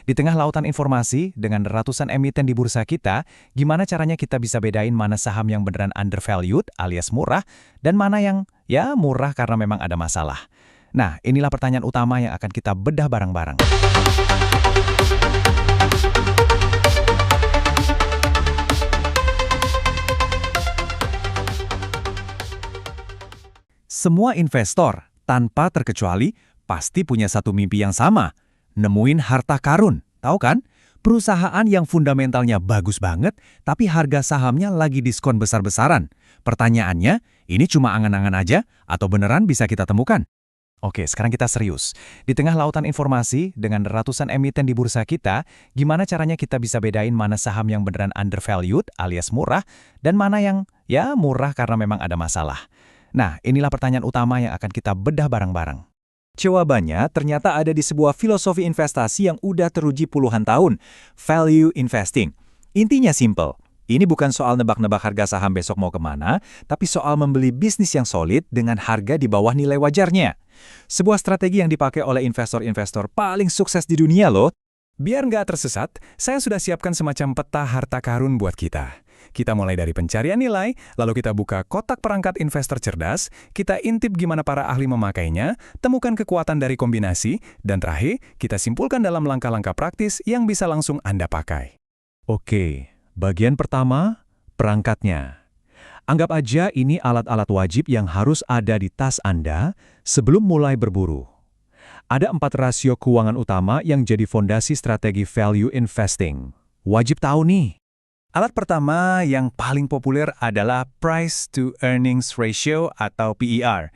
Di tengah lautan informasi, dengan ratusan emiten di bursa kita, gimana caranya kita bisa bedain mana saham yang beneran undervalued alias murah, dan mana yang, ya murah karena memang ada masalah? Nah, inilah pertanyaan utama yang akan kita bedah bareng-bareng. Semua investor, tanpa terkecuali, pasti punya satu mimpi yang sama. Nemuin harta karun, tahu kan? Perusahaan yang fundamentalnya bagus banget, tapi harga sahamnya lagi diskon besar-besaran. Pertanyaannya, ini cuma angan-angan aja atau beneran bisa kita temukan? Oke, sekarang kita serius. Di tengah lautan informasi, dengan ratusan emiten di bursa kita, gimana caranya kita bisa bedain mana saham yang beneran undervalued alias murah, dan mana yang, ya murah karena memang ada masalah? Nah, inilah pertanyaan utama yang akan kita bedah bareng-bareng. Jawabannya ternyata ada di sebuah filosofi investasi yang udah teruji puluhan tahun, value investing. Intinya simple, ini bukan soal nebak-nebak harga saham besok mau kemana, tapi soal membeli bisnis yang solid dengan harga di bawah nilai wajarnya. Sebuah strategi yang dipakai oleh investor-investor paling sukses di dunia loh. Biar nggak tersesat, saya sudah siapkan semacam peta harta karun buat kita. Kita mulai dari pencarian nilai, lalu kita buka kotak perangkat investor cerdas, kita intip gimana para ahli memakainya, temukan kekuatan dari kombinasi, dan terakhir, kita simpulkan dalam langkah-langkah praktis yang bisa langsung Anda pakai. Oke, bagian pertama, perangkatnya. Anggap aja ini alat-alat wajib yang harus ada di tas Anda sebelum mulai berburu. Ada 4 rasio keuangan utama yang jadi fondasi strategi value investing. Wajib tahu nih. Alat pertama yang paling populer adalah Price to Earnings Ratio atau PER.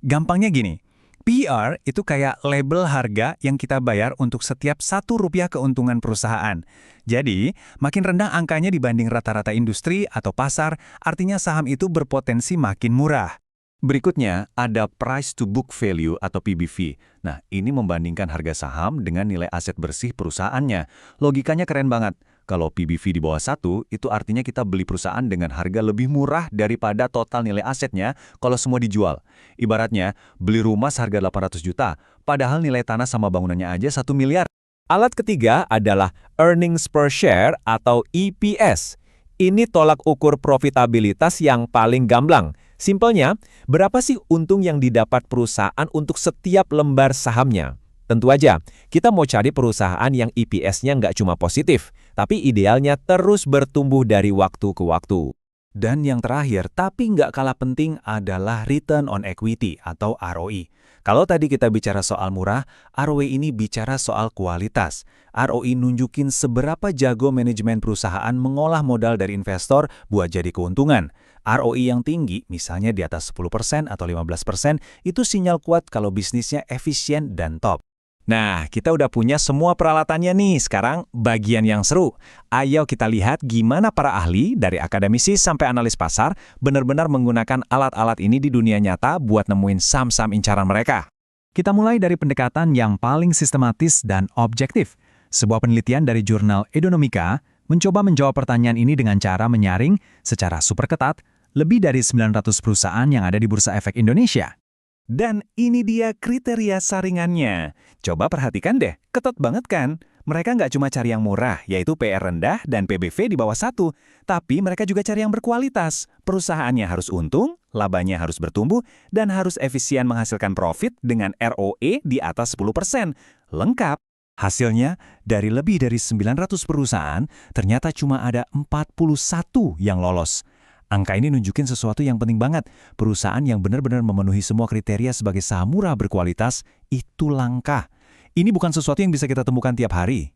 Gampangnya gini, PER itu kayak label harga yang kita bayar untuk setiap Rp1 keuntungan perusahaan. Jadi, makin rendah angkanya dibanding rata-rata industri atau pasar, artinya saham itu berpotensi makin murah. Berikutnya, ada Price to Book Value atau PBV. Nah, ini membandingkan harga saham dengan nilai aset bersih perusahaannya. Logikanya keren banget. Kalau PBV di bawah 1, itu artinya kita beli perusahaan dengan harga lebih murah daripada total nilai asetnya kalau semua dijual. Ibaratnya, beli rumah seharga 800 juta, padahal nilai tanah sama bangunannya aja 1 miliar. Alat ketiga adalah Earnings per Share atau EPS. Ini tolak ukur profitabilitas yang paling gamblang. Simpelnya, berapa sih untung yang didapat perusahaan untuk setiap lembar sahamnya? Tentu aja, kita mau cari perusahaan yang EPS-nya nggak cuma positif, tapi idealnya terus bertumbuh dari waktu ke waktu. Dan yang terakhir, tapi nggak kalah penting adalah Return on Equity atau ROE. Kalau tadi kita bicara soal murah, ROE ini bicara soal kualitas. ROE nunjukin seberapa jago manajemen perusahaan mengolah modal dari investor buat jadi keuntungan. ROE yang tinggi, misalnya di atas 10% atau 15%, itu sinyal kuat kalau bisnisnya efisien dan top. Nah, kita udah punya semua peralatannya nih. Sekarang bagian yang seru. Ayo kita lihat gimana para ahli, dari akademisi sampai analis pasar, benar-benar menggunakan alat-alat ini di dunia nyata buat nemuin saham-saham incaran mereka. Kita mulai dari pendekatan yang paling sistematis dan objektif. Sebuah penelitian dari jurnal Economica mencoba menjawab pertanyaan ini dengan cara menyaring secara super ketat lebih dari 900 perusahaan yang ada di Bursa Efek Indonesia. Dan ini dia kriteria saringannya. Coba perhatikan deh, ketat banget kan? Mereka nggak cuma cari yang murah, yaitu PR rendah dan PBV di bawah 1, tapi mereka juga cari yang berkualitas. Perusahaannya harus untung, labanya harus bertumbuh, dan harus efisien menghasilkan profit dengan ROE di atas 10%. Lengkap. Hasilnya, dari lebih dari 900 perusahaan, ternyata cuma ada 41 yang lolos. Angka ini nunjukin sesuatu yang penting banget. Perusahaan yang benar-benar memenuhi semua kriteria sebagai saham murah berkualitas, itu langka. Ini bukan sesuatu yang bisa kita temukan tiap hari.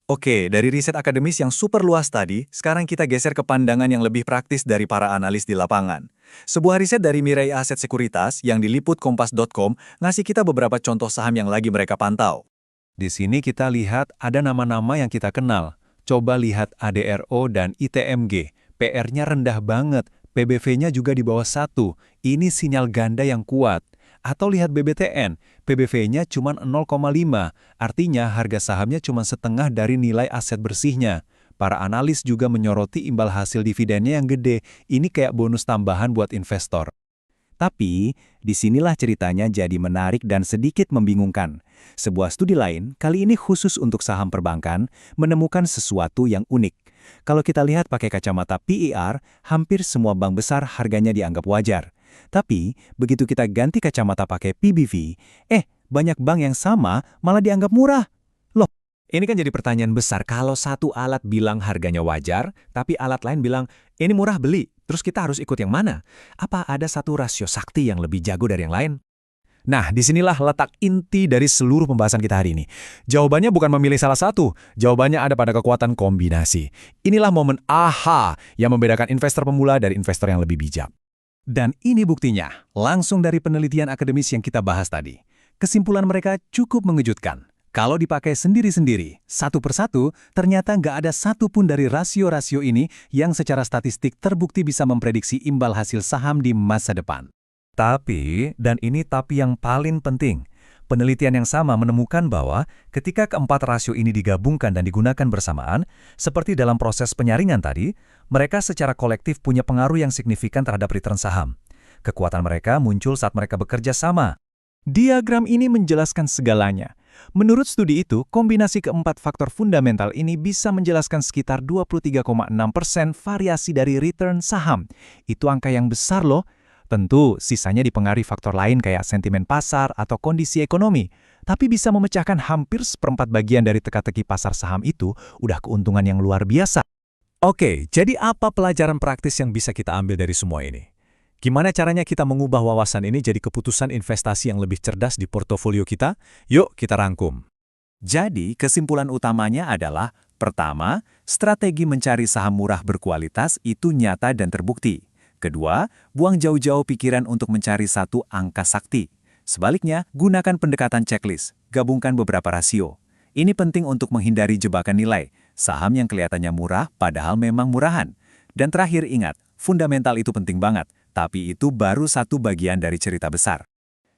Oke, dari riset akademis yang super luas tadi, sekarang kita geser ke pandangan yang lebih praktis dari para analis di lapangan. Sebuah riset dari Mirai Aset Sekuritas yang diliput Kompas.com ngasih kita beberapa contoh saham yang lagi mereka pantau. Di sini kita lihat ada nama-nama yang kita kenal. Coba lihat ADRO dan ITMG. PR-nya rendah banget, PBV-nya juga di bawah 1. Ini sinyal ganda yang kuat. Atau lihat BBTN, PBV-nya cuma 0,5, artinya harga sahamnya cuma setengah dari nilai aset bersihnya. Para analis juga menyoroti imbal hasil dividennya yang gede, ini kayak bonus tambahan buat investor. Tapi, disinilah ceritanya jadi menarik dan sedikit membingungkan. Sebuah studi lain, kali ini khusus untuk saham perbankan, menemukan sesuatu yang unik. Kalau kita lihat pakai kacamata PER, hampir semua bank besar harganya dianggap wajar. Tapi, begitu kita ganti kacamata pakai PBV, banyak bank yang sama malah dianggap murah. Loh, ini kan jadi pertanyaan besar. Kalau satu alat bilang harganya wajar, tapi alat lain bilang, ini murah beli. Terus kita harus ikut yang mana? Apa ada satu rasio sakti yang lebih jago dari yang lain? Nah, disinilah letak inti dari seluruh pembahasan kita hari ini. Jawabannya bukan memilih salah satu, jawabannya ada pada kekuatan kombinasi. Inilah momen aha yang membedakan investor pemula dari investor yang lebih bijak. Dan ini buktinya, langsung dari penelitian akademis yang kita bahas tadi. Kesimpulan mereka cukup mengejutkan. Kalau dipakai sendiri-sendiri, satu persatu, ternyata nggak ada satupun dari rasio-rasio ini yang secara statistik terbukti bisa memprediksi imbal hasil saham di masa depan. Tapi, dan ini tapi yang paling penting, penelitian yang sama menemukan bahwa ketika keempat rasio ini digabungkan dan digunakan bersamaan, seperti dalam proses penyaringan tadi, mereka secara kolektif punya pengaruh yang signifikan terhadap return saham. Kekuatan mereka muncul saat mereka bekerja sama. Diagram ini menjelaskan segalanya. Menurut studi itu, kombinasi keempat faktor fundamental ini bisa menjelaskan sekitar 23,6% variasi dari return saham. Itu angka yang besar loh. Tentu, sisanya dipengaruhi faktor lain kayak sentimen pasar atau kondisi ekonomi. Tapi bisa memecahkan hampir seperempat bagian dari teka-teki pasar saham itu udah keuntungan yang luar biasa. Oke, jadi apa pelajaran praktis yang bisa kita ambil dari semua ini? Gimana caranya kita mengubah wawasan ini jadi keputusan investasi yang lebih cerdas di portofolio kita? Yuk kita rangkum. Jadi, kesimpulan utamanya adalah, pertama, strategi mencari saham murah berkualitas itu nyata dan terbukti. Kedua, buang jauh-jauh pikiran untuk mencari satu angka sakti. Sebaliknya, gunakan pendekatan checklist, gabungkan beberapa rasio. Ini penting untuk menghindari jebakan nilai, saham yang kelihatannya murah padahal memang murahan. Dan terakhir ingat, fundamental itu penting banget, tapi itu baru satu bagian dari cerita besar.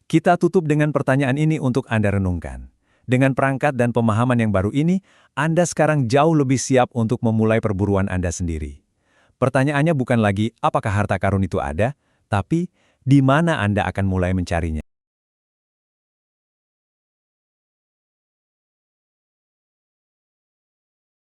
Kita tutup dengan pertanyaan ini untuk Anda renungkan. Dengan perangkat dan pemahaman yang baru ini, Anda sekarang jauh lebih siap untuk memulai perburuan Anda sendiri. Pertanyaannya bukan lagi apakah harta karun itu ada, tapi di mana Anda akan mulai mencarinya.